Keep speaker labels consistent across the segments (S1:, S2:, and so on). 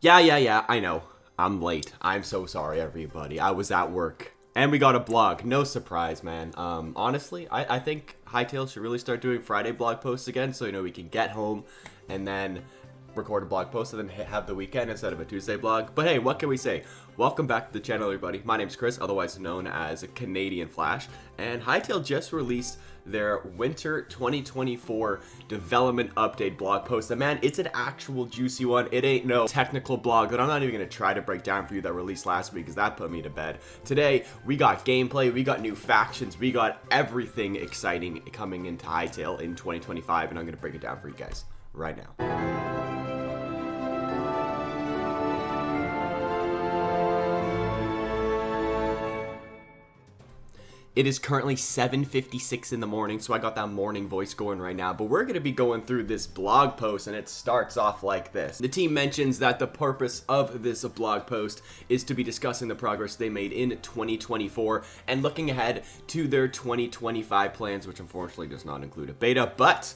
S1: Yeah, I know. I'm late. I'm so sorry, everybody. I was at work. And we got a blog. No surprise, man. Honestly, I think Hytale should really start doing Friday blog posts again so, we can get home and then record a blog post and then have the weekend instead of a Tuesday blog. But hey, what can we say? Welcome back to the channel, everybody. My name's Chris, otherwise known as CanadianFlash, and Hytale just released their winter 2024 development update blog post. And man, it's an actual juicy one. It ain't no technical blog that I'm not even gonna try to break down for you that released last week, because that put me to bed. Today, we got gameplay, we got new factions, we got everything exciting coming into Hytale in 2025, and I'm gonna break it down for you guys right now. It is currently 7:56 in the morning, so I got that morning voice going right now, but we're going to be going through this blog post, and it starts off like this. The team mentions that the purpose of this blog post is to be discussing the progress they made in 2024 and looking ahead to their 2025 plans, which unfortunately does not include a beta, but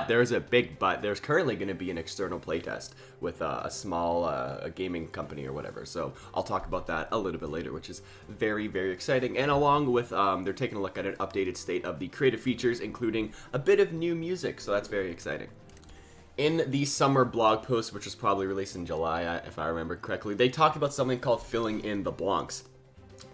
S1: there's a big but. There's currently going to be an external playtest with a small a gaming company or whatever. So I'll talk about that a little bit later, which is very, very exciting. And along with, they're taking a look at an updated state of the creative features, including a bit of new music. So that's very exciting. In the summer blog post, which was probably released in July, if I remember correctly, they talked about something called filling in the blancs.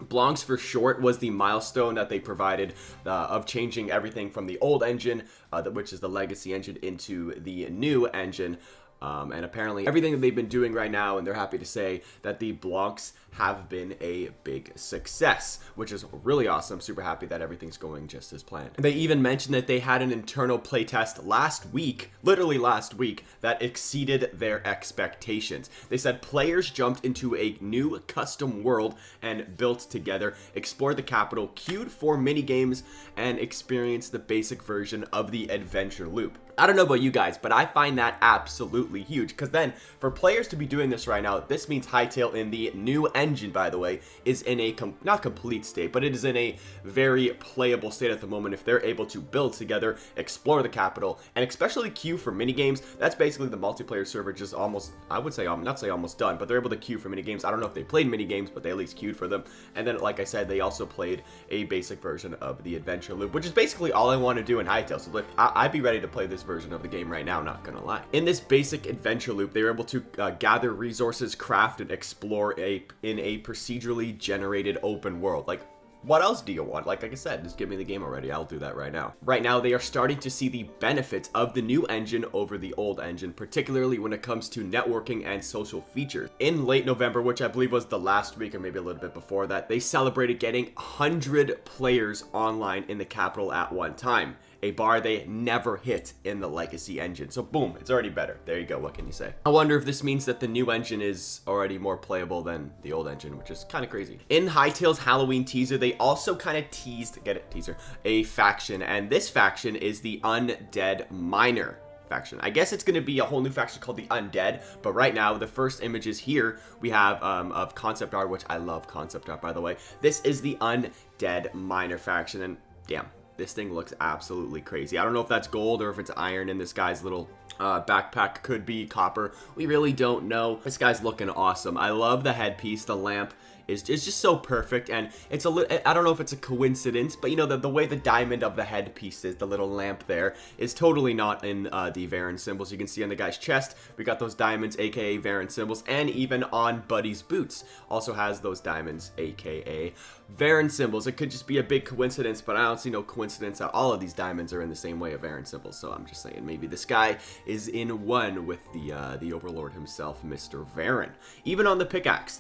S1: Blancs for short was the milestone that they provided of changing everything from the old engine, which is the legacy engine, into the new engine. And apparently everything that they've been doing right now, and they're happy to say that the blancs have been a big success, which is really awesome. Super happy that everything's going just as planned. And they even mentioned that they had an internal playtest last week, literally last week, that exceeded their expectations. They said players jumped into a new custom world and built together, explored the capital, queued for mini games, and experienced the basic version of the adventure loop. I don't know about you guys, but I find that absolutely huge, because then for players to be doing this right now, this means Hytale in the new engine, by the way, is in a not complete state, but it is in a very playable state at the moment. If they're able to build together, explore the capital, and especially queue for mini games, that's basically the multiplayer server just almost, I would say, not say almost done, but they're able to queue for mini games. I don't know if they played mini games, but they at least queued for them. And then, like I said, they also played a basic version of the adventure loop, which is basically all I want to do in Hytale. So like, I'd be ready to play this version of the game right now, not gonna lie. In this basic adventure loop, they were able to gather resources, craft, and explore in a procedurally generated open world. Like, what else do you want? Like I said, just give me the game already. I'll do that right now. Right now, they are starting to see the benefits of the new engine over the old engine, particularly when it comes to networking and social features. In late November, which I believe was the last week or maybe a little bit before that, they celebrated getting 100 players online in the capital at one time, a bar they never hit in the legacy engine. So boom, it's already better. There you go. What can you say? I wonder if this means that the new engine is already more playable than the old engine, which is kind of crazy. In Hytale's Halloween teaser, they also kind of teased, get it, teaser, a faction, and this faction is the Undead Miner faction. I guess it's going to be a whole new faction called the Undead, but right now the first images here we have of concept art, which I love concept art, by the way. This is the Undead Miner faction, and damn, this thing looks absolutely crazy. I don't know if that's gold or if it's iron in this guy's little backpack. Could be copper. We really don't know. This guy's looking awesome. I love the headpiece. The lamp is just so perfect, and it's I don't know if it's a coincidence, but the way the diamond of the headpiece is, the little lamp there, is totally not in the Varen symbols. You can see on the guy's chest, we got those diamonds, aka Varen symbols, and even on Buddy's boots also has those diamonds, aka Varen symbols. It could just be a big coincidence, but I don't see no coincidence that all of these diamonds are in the same way of Varen symbols. So I'm just saying, maybe this guy is in one with the Overlord himself, Mr. Varen. Even on the pickaxe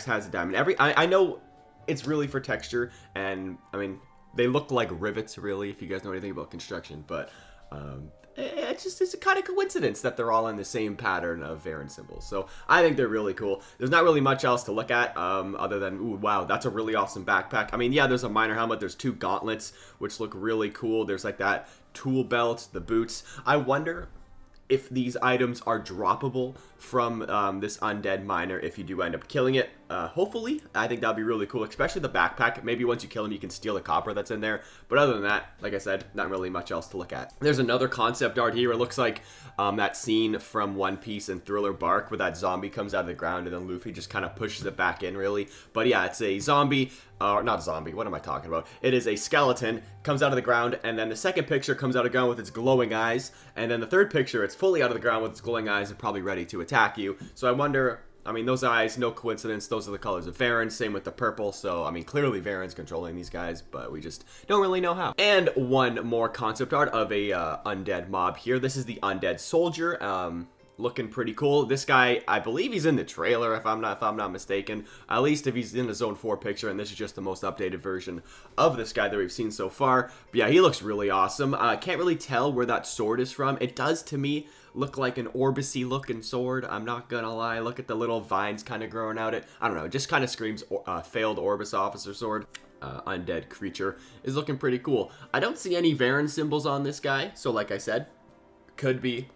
S1: has a diamond. I know it's really for texture, and I mean, they look like rivets, really, if you guys know anything about construction, but it's a kind of coincidence that they're all in the same pattern of Varen symbols. So I think they're really cool. There's not really much else to look at other than, ooh, wow, that's a really awesome backpack. I mean, yeah, there's a miner helmet. There's two gauntlets, which look really cool. There's like that tool belt, the boots. I wonder if these items are droppable from this undead miner if you do end up killing it. Hopefully, I think that'd be really cool, especially the backpack. Maybe once you kill him, you can steal the copper that's in there. But other than that, like I said, not really much else to look at. There's another concept art here. It looks like that scene from One Piece and Thriller Bark where that zombie comes out of the ground and then Luffy just kind of pushes it back in, really. But yeah, it's a zombie. Not zombie, what am I talking about? It is a skeleton, comes out of the ground, and then the second picture comes out of the ground with its glowing eyes, and then the third picture, it's fully out of the ground with its glowing eyes and probably ready to attack you. So I wonder, I mean, those eyes, no coincidence, those are the colors of Varen, same with the purple, so, I mean, clearly Varen's controlling these guys, but we just don't really know how. And one more concept art of a undead mob here. This is the undead soldier. Looking pretty cool. This guy, I believe he's in the trailer if I'm not mistaken. At least if he's in the Zone 4 picture, and this is just the most updated version of this guy that we've seen so far. But yeah, he looks really awesome. Can't really tell where that sword is from. It does to me look like an Orbus-y looking sword. I'm not gonna lie. Look at the little vines kind of growing out it. I don't know. It just kind of screams failed Orbus officer sword. Undead creature is looking pretty cool. I don't see any Varen symbols on this guy, so like I said, could be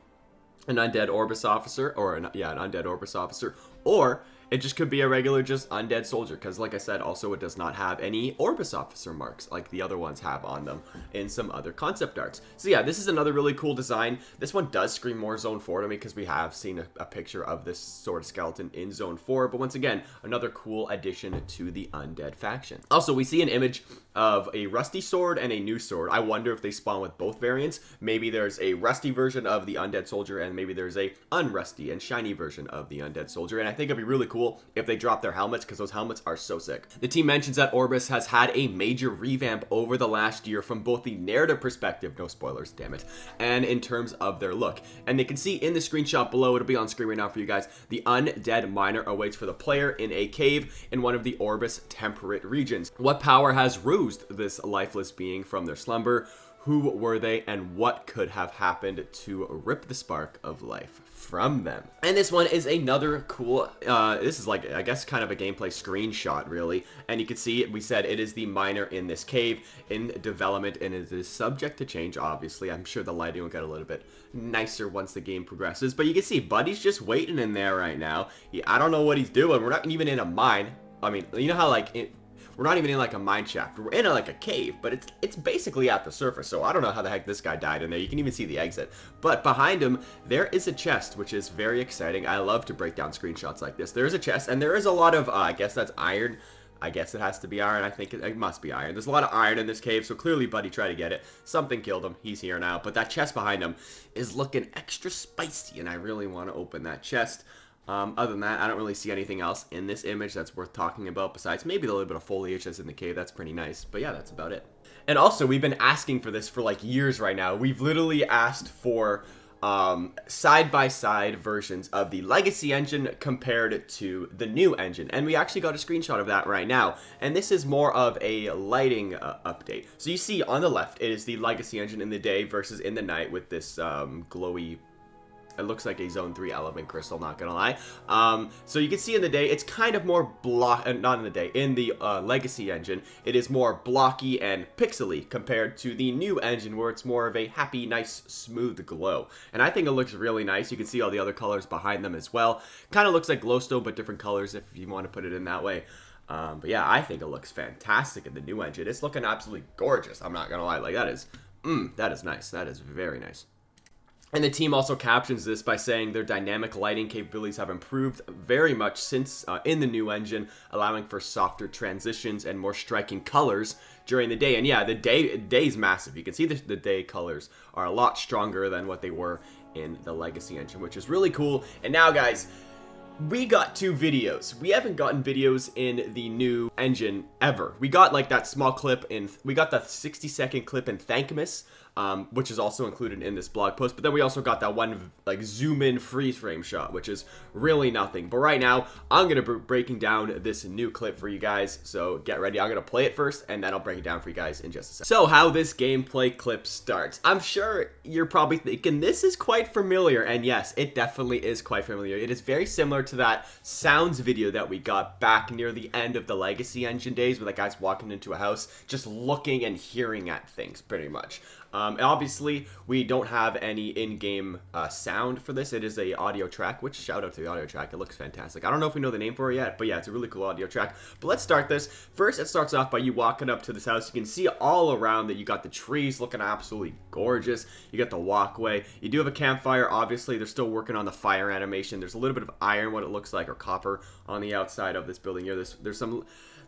S1: an undead Orbus officer, or an undead Orbus officer, or it just could be a regular just undead soldier, because like I said, also it does not have any Orbus officer marks like the other ones have on them in some other concept arts. So yeah, this is another really cool design. This one does scream more Zone 4 to me because we have seen a picture of this sword skeleton in Zone 4, but once again, another cool addition to the undead faction. Also, we see an image of a rusty sword and a new sword. I wonder if they spawn with both variants. Maybe there's a rusty version of the undead soldier, and maybe there's a unrusty and shiny version of the undead soldier, and I think it'd be really cool if they drop their helmets, because those helmets are so sick. The team mentions that Orbus has had a major revamp over the last year from both the narrative perspective, no spoilers, damn it, and in terms of their look. And they can see in the screenshot below, it'll be on screen right now for you guys, the undead miner awaits for the player in a cave in one of the Orbus temperate regions. What power has roused this lifeless being from their slumber? Who were they, and what could have happened to rip the spark of life from them? And this one is another cool, this is like, I guess, kind of a gameplay screenshot, really. And you can see, we said it is the miner in this cave in development, and it is subject to change, obviously. I'm sure the lighting will get a little bit nicer once the game progresses. But you can see, Buddy's just waiting in there right now. I don't know what he's doing. We're not even in a mine. I mean, you know how, like, we're not even in like a mine shaft. We're in like a cave, but it's basically at the surface. So I don't know how the heck this guy died in there. You can even see the exit. But behind him, there is a chest, which is very exciting. I love to break down screenshots like this. There is a chest, and there is a lot of, I guess that's iron. I guess it has to be iron. I think it must be iron. There's a lot of iron in this cave, so clearly Buddy tried to get it. Something killed him. He's here now. But that chest behind him is looking extra spicy, and I really want to open that chest. Other than that, I don't really see anything else in this image that's worth talking about besides maybe the little bit of foliage that's in the cave. That's pretty nice. But yeah, that's about it. And also, we've been asking for this for like years right now. We've literally asked for side-by-side versions of the legacy engine compared to the new engine, and we actually got a screenshot of that right now. And this is more of a lighting update. So you see on the left, it is the legacy engine in the day versus in the night with this glowy, it looks like a Zone 3 element crystal, not gonna lie. So you can see in the day, it's kind of more not in the day, in the legacy engine, it is more blocky and pixely compared to the new engine where it's more of a happy, nice, smooth glow. And I think it looks really nice. You can see all the other colors behind them as well. Kind of looks like glowstone, but different colors if you want to put it in that way. But yeah, I think it looks fantastic in the new engine. It's looking absolutely gorgeous. I'm not gonna lie. Like, that is nice. That is very nice. And the team also captions this by saying their dynamic lighting capabilities have improved very much since in the new engine, allowing for softer transitions and more striking colors during the day. And yeah, the day's massive. You can see the day colors are a lot stronger than what they were in the legacy engine, which is really cool. And now, guys, we got 2 videos. We haven't gotten videos in the new engine ever. We got like that small clip we got the 60-second clip in Thankmas, which is also included in this blog post. But then we also got that one like zoom in freeze frame shot, which is really nothing. But right now, I'm going to be breaking down this new clip for you guys. So get ready. I'm going to play it first, and then I'll break it down for you guys in just a second. So how this gameplay clip starts. I'm sure you're probably thinking this is quite familiar. And yes, it definitely is quite familiar. It is very similar to that sounds video that we got back near the end of the legacy engine days, where that guy's walking into a house just looking and hearing at things pretty much. Obviously, we don't have any in-game sound for this. It is a audio track, which shout out to the audio track. It looks fantastic. I don't know if we know the name for it yet, but yeah, it's a really cool audio track. But let's start this. First, it starts off by you walking up to this house. You can see all around that you got the trees looking absolutely gorgeous. You got the walkway. You do have a campfire. Obviously, they're still working on the fire animation. There's a little bit of iron, what it looks like, or copper on the outside of this building here.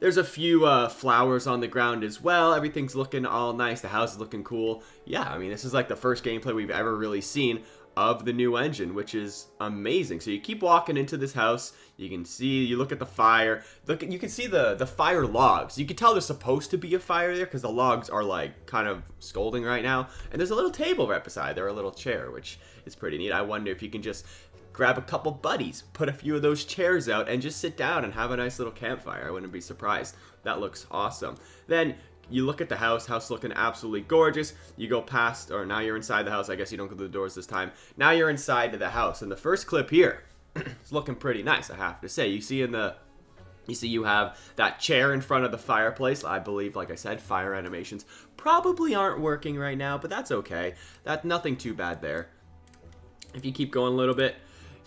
S1: There's a few flowers on the ground as well. Everything's looking all nice. The house is looking cool. Yeah, I mean, this is like the first gameplay we've ever really seen of the new engine, which is amazing. So you keep walking into this house. You can see, you look at the fire. You can see the fire logs. You can tell there's supposed to be a fire there because the logs are like kind of scolding right now. And there's a little table right beside there, a little chair, which is pretty neat. I wonder if you can just grab a couple buddies, put a few of those chairs out, and just sit down and have a nice little campfire. I wouldn't be surprised. That looks awesome. Then you look at the house looking absolutely gorgeous. You go past, or now you're inside the house. I guess you don't go through the doors this time. Now you're inside the house, and the first clip here is looking pretty nice, I have to say. You see you have that chair in front of the fireplace. I believe, like I said, fire animations probably aren't working right now, but that's okay. Nothing too bad there. If you keep going a little bit,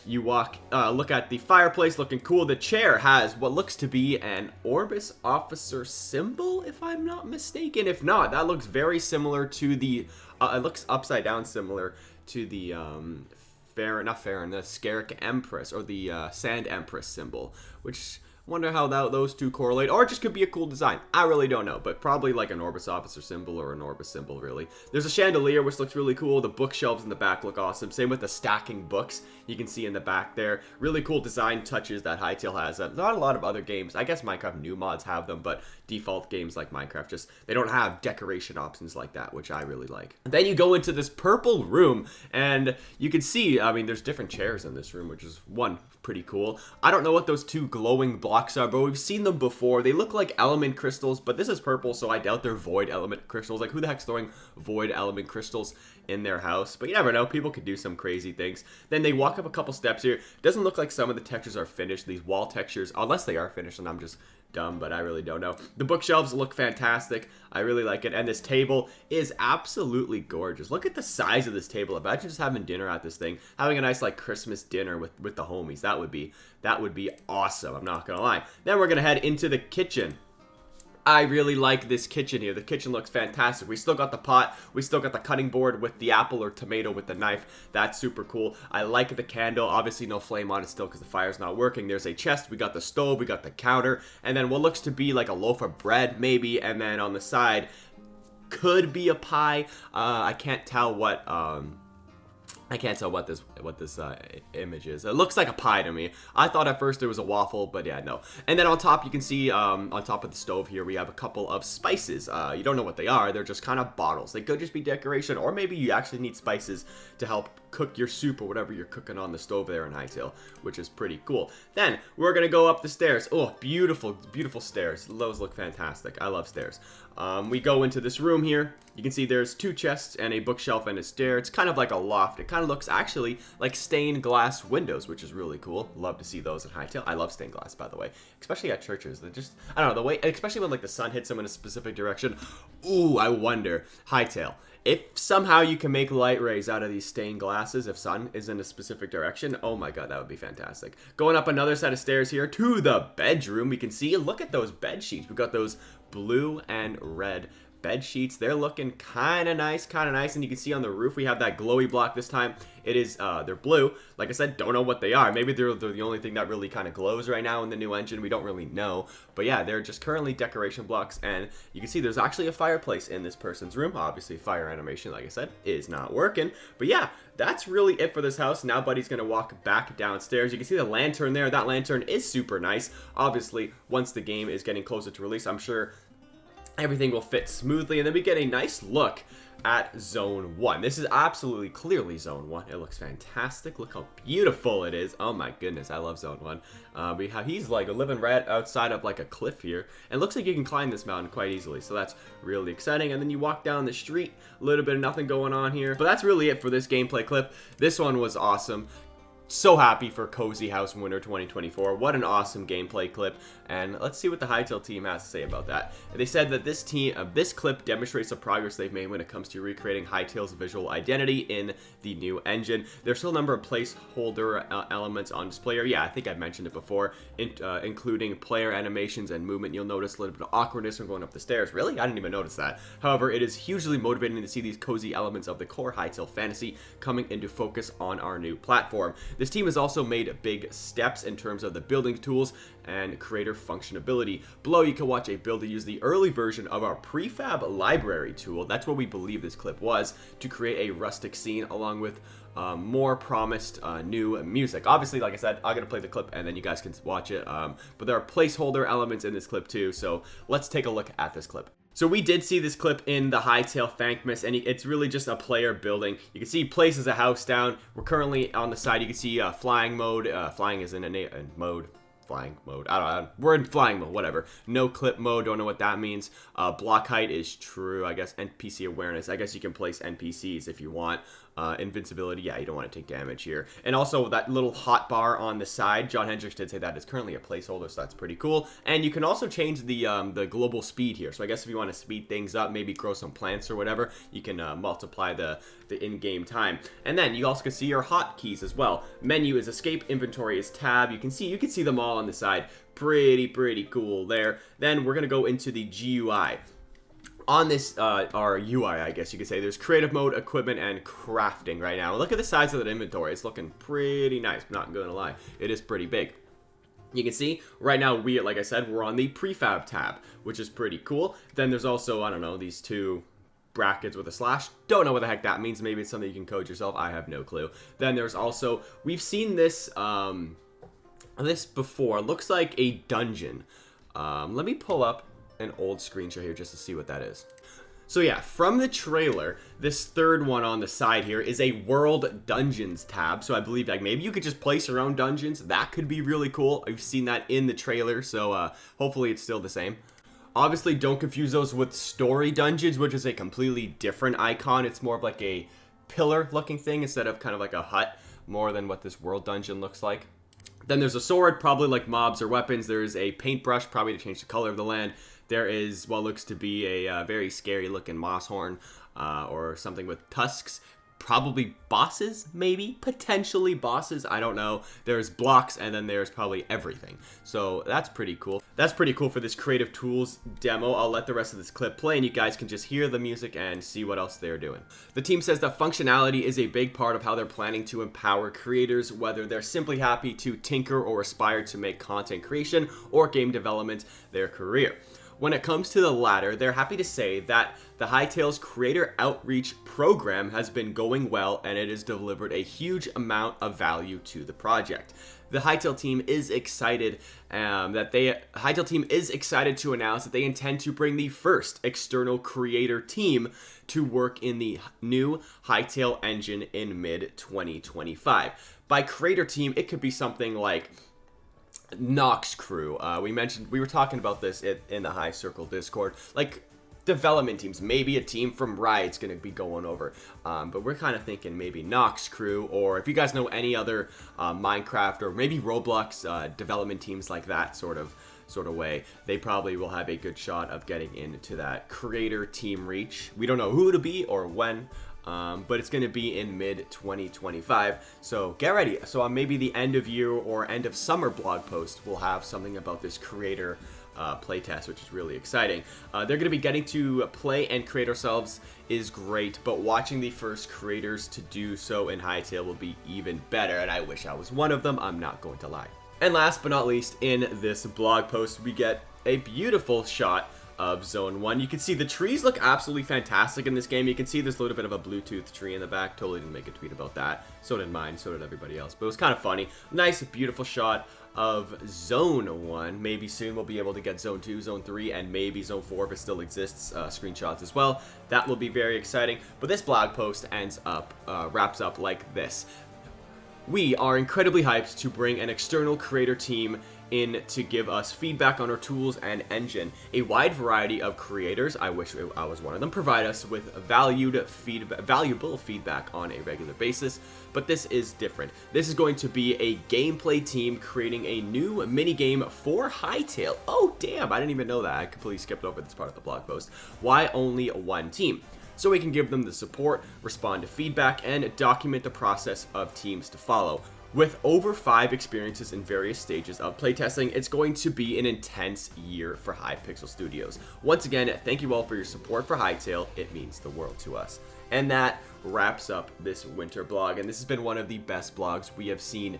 S1: you look at the fireplace, looking cool. The chair has what looks to be an Orbus officer symbol, if I'm not mistaken. If not, that looks very similar to the, it looks upside down similar to the, the Scarrick Empress, or the Sand Empress symbol, which wonder how those two correlate, or it just could be a cool design. I really don't know, but probably like an Orbus officer symbol or an Orbus symbol, really. There's a chandelier, which looks really cool. The bookshelves in the back look awesome. Same with the stacking books you can see in the back there. Really cool design touches that Hytale has. Not a lot of other games. I guess Minecraft new mods have them, but default games like Minecraft they don't have decoration options like that, which I really like. Then you go into this purple room, and you can see, I mean, there's different chairs in this room, which is pretty cool. I don't know what those two glowing blocks are, but we've seen them before. They look like element crystals, but this is purple, so I doubt they're void element crystals. Like, who the heck's throwing void element crystals in their house? But you never know. People could do some crazy things. Then they walk up a couple steps here. It doesn't look like some of the textures are finished. These wall textures, unless they are finished, and I'm just dumb, but I really don't know. The bookshelves look fantastic. I really like it. And this table is absolutely gorgeous. Look at the size of this table. Imagine just having dinner at this thing, having a nice like Christmas dinner with the homies. That would be awesome. I'm not gonna lie. Then we're gonna head into the kitchen. I really like this kitchen here. The kitchen looks fantastic. We still got the pot. We still got the cutting board with the apple or tomato with the knife. That's super cool. I like the candle. Obviously no flame on it still because the fire's not working. There's a chest. We got the stove. We got the counter. And then what looks to be like a loaf of bread maybe. And then on the side could be a pie. I can't tell what this image is. It looks like a pie to me. I thought at first it was a waffle, but yeah, no. And then on top, you can see on top of the stove here, we have a couple of spices. You don't know what they are. They're just kind of bottles. They could just be decoration, or maybe you actually need spices to help cook your soup or whatever you're cooking on the stove there in Hytale, which is pretty cool. Then we're gonna go up the stairs. Oh, beautiful, beautiful stairs. Those look fantastic. I love stairs. We go into this room here. You can see there's two chests and a bookshelf and a stair. It's kind of like a loft. It kind of looks actually like stained glass windows, which is really cool. Love to see those in Hytale. I love stained glass, by the way, especially at churches. They're just, I don't know, the way, especially when like the sun hits them in a specific direction. Ooh, I wonder, Hytale, if somehow you can make light rays out of these stained glasses, if sun is in a specific direction, oh my god, that would be fantastic. Going up another set of stairs here to the bedroom, we can see, look at those bed sheets. We got those blue and red bed sheets. They're looking kind of nice, and you can see on the roof we have that glowy block this time. It is they're blue. Like I said, don't know what they are. Maybe they're the only thing that really kind of glows right now in the new engine. We don't really know, but yeah, they're just currently decoration blocks. And you can see there's actually a fireplace in this person's room. Obviously fire animation, like I said, is not working, but yeah, that's really it for this house. Now Buddy's gonna walk back downstairs. You can see the lantern there. That lantern is super nice. Obviously once the game is getting closer to release, I'm sure everything will fit smoothly, and then we get a nice look at Zone 1. This is absolutely clearly Zone 1. It looks fantastic. Look how beautiful it is. Oh my goodness, I love Zone 1. He's like living right outside of like a cliff here, and it looks like you can climb this mountain quite easily, so that's really exciting. And then you walk down the street, a little bit of nothing going on here, but that's really it for this gameplay clip. This one was awesome. So happy for Cozy House Winter 2024. What an awesome gameplay clip. And let's see what the Hytale team has to say about that. They said that this clip demonstrates the progress they've made when it comes to recreating Hytale's visual identity in the new engine. There's still a number of placeholder elements on display here. Yeah, I think I've mentioned it before, including player animations and movement. You'll notice a little bit of awkwardness when going up the stairs. Really? I didn't even notice that. However, it is hugely motivating to see these cozy elements of the core Hytale fantasy coming into focus on our new platform. This team has also made big steps in terms of the building tools and creator functionality. Below, you can watch a build to use the early version of our prefab library tool. That's what we believe this clip was, to create a rustic scene along with more promised new music. Obviously, like I said, I'm gonna play the clip and then you guys can watch it. But there are placeholder elements in this clip too, so let's take a look at this clip. So we did see this clip in the Hytale Thankmas, and it's really just a player building. You can see he places a house down. We're currently on the side. You can see flying mode. Flying is in a mode. Flying mode. I don't know. We're in flying mode, whatever. No clip mode. Don't know what that means. Block height is true, I guess. NPC awareness. I guess you can place NPCs if you want. Invincibility. Yeah, you don't want to take damage here. And also that little hot bar on the side. John Hendricks did say that is currently a placeholder, so that's pretty cool. And you can also change the global speed here. So I guess if you want to speed things up, maybe grow some plants or whatever, you can multiply the in-game time. And then you also can see your hotkeys as well. Menu is escape, inventory is tab. You can see them all on the side. Pretty cool there. Then we're gonna go into the GUI. On this, our UI, I guess you could say, there's creative mode, equipment, and crafting right now. Look at the size of that inventory. It's looking pretty nice. I'm not gonna lie. It is pretty big. You can see right now like I said, we're on the prefab tab, which is pretty cool. Then there's also, I don't know, these two brackets with a slash. Don't know what the heck that means. Maybe it's something you can code yourself. I have no clue. Then there's also, we've seen this, this before. Looks like a dungeon. Let me pull up an old screenshot here just to see what that is. So yeah, from the trailer, this third one on the side here is a World Dungeons tab. So I believe like maybe you could just place your own dungeons. That could be really cool. I've seen that in the trailer, so hopefully it's still the same. Obviously, don't confuse those with Story Dungeons, which is a completely different icon. It's more of like a pillar-looking thing instead of kind of like a hut, more than what this World Dungeon looks like. Then there's a sword, probably like mobs or weapons. There's a paintbrush, probably to change the color of the land. There is what looks to be a very scary looking moss horn or something with tusks. Probably bosses, maybe? Potentially bosses, I don't know. There's blocks and then there's probably everything. So that's pretty cool. That's pretty cool for this Creative Tools demo. I'll let the rest of this clip play and you guys can just hear the music and see what else they're doing. The team says that functionality is a big part of how they're planning to empower creators, whether they're simply happy to tinker or aspire to make content creation or game development their career. When it comes to the latter, they're happy to say that the Hytale's Creator Outreach program has been going well and it has delivered a huge amount of value to the project. The Hytale team is excited to announce that they intend to bring the first external creator team to work in the new Hytale engine in mid-2025. By creator team, it could be something like Nox Crew. We were talking about this in the High Circle Discord, like development teams. Maybe a team from Riot's gonna be going over, but we're kind of thinking maybe Nox Crew, or if you guys know any other Minecraft or maybe Roblox development teams like that sort of way, they probably will have a good shot of getting into that creator team reach. We don't know who it'll be or when, but it's going to be in mid-2025, so get ready. So on maybe the end of year or end of summer blog post, we'll have something about this creator playtest, which is really exciting. They're going to be getting to play and create ourselves is great, but watching the first creators to do so in Hytale will be even better, and I wish I was one of them, I'm not going to lie. And last but not least, in this blog post, we get a beautiful shot of Zone 1. You can see the trees look absolutely fantastic in this game. You can see there's a little bit of a Bluetooth tree in the back. Totally didn't make a tweet about that. So did mine, so did everybody else. But it was kind of funny. Nice, beautiful shot of Zone 1. Maybe soon we'll be able to get Zone 2, Zone 3, and maybe Zone 4 if it still exists, screenshots as well. That will be very exciting. But this blog post wraps up like this. We are incredibly hyped to bring an external creator team in to give us feedback on our tools and engine. A wide variety of creators, I wish I was one of them, provide us with valuable feedback on a regular basis, but this is different. This is going to be a gameplay team creating a new minigame for Hytale. Oh damn, I didn't even know that. I completely skipped over this part of the blog post. Why only one team? So we can give them the support, respond to feedback, and document the process of teams to follow. With over 5 experiences in various stages of playtesting, it's going to be an intense year for Hypixel Studios. Once again, thank you all for your support for Hytale. It means the world to us. And that wraps up this winter blog, and this has been one of the best blogs we have seen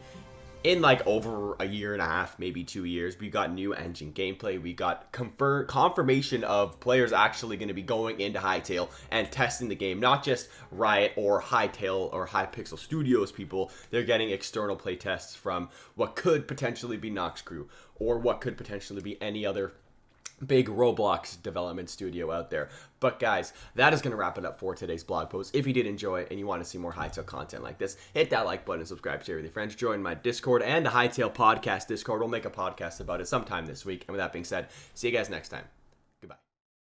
S1: in like over a year and a half, maybe 2 years. We got new engine gameplay. We got confirmation of players actually going to be going into Hytale and testing the game. Not just Riot or Hytale or Hypixel Studios people. They're getting external play tests from what could potentially be Nox Crew or what could potentially be any other big Roblox development studio out there. But guys, that is going to wrap it up for today's blog post. If you did enjoy it and you want to see more Hytale content like this, hit that like button and subscribe, share with your friends, join my Discord and the Hytale podcast Discord. We'll make a podcast about it sometime this week. And with that being said, see you guys next time.